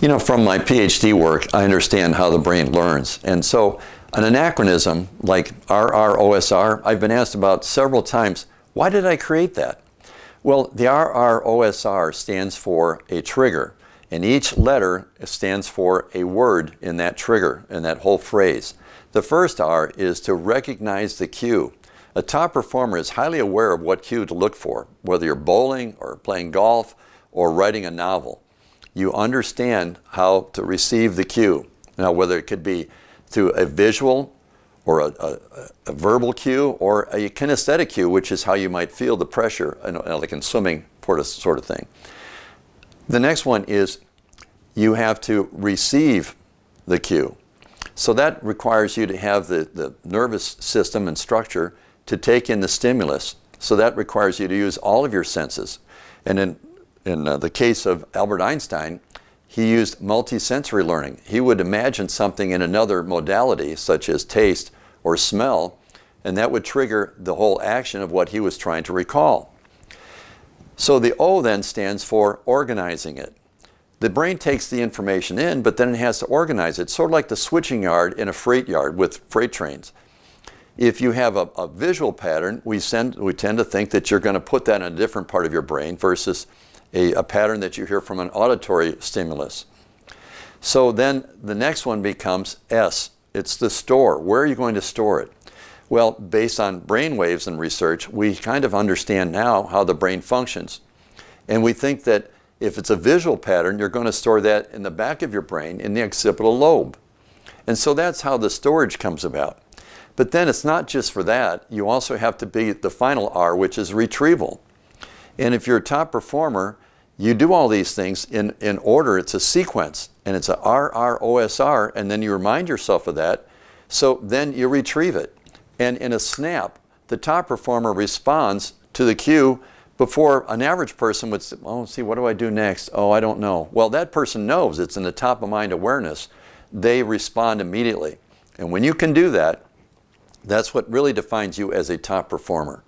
You know, from my PhD work, I understand how the brain learns. And so an anachronism like RROSR, I've been asked about several times, why did I create that? Well, the RROSR stands for a trigger, and each letter stands for a word in that trigger, in that whole phrase. The first R is to recognize the cue. A top performer is highly aware of what cue to look for, whether you're bowling or playing golf or writing a novel. You understand how to receive the cue. Now, whether it could be through a visual or a verbal cue or a kinesthetic cue, which is how you might feel the pressure, like in swimming, sort of thing. The next one is you have to receive the cue. So that requires you to have the nervous system and structure to take in the stimulus. So that requires you to use all of your senses. And in the case of Albert Einstein, he used multisensory learning. He would imagine something in another modality, such as taste or smell, and that would trigger the whole action of what he was trying to recall. So the O then stands for organizing it. The brain takes the information in, but then it has to organize it, sort of like the switching yard in a freight yard with freight trains. If you have a visual pattern, we tend to think that you're going to put that in a different part of your brain versus a pattern that you hear from an auditory stimulus. So then the next one becomes S. It's the store. Where are you going to store it? Well, based on brain waves and research, we kind of understand now how the brain functions. And we think that if it's a visual pattern, you're going to store that in the back of your brain in the occipital lobe. And so that's how the storage comes about. But then it's not just for that. You also have to be the final R, which is retrieval. And if you're a top performer, you do all these things in order. It's a sequence, and it's a RROSR, and then you remind yourself of that. So then you retrieve it. And in a snap, the top performer responds to the cue before an average person would say, oh, see, what do I do next? Oh, I don't know. Well, that person knows. It's in the top of mind awareness. They respond immediately. And when you can do that, that's what really defines you as a top performer.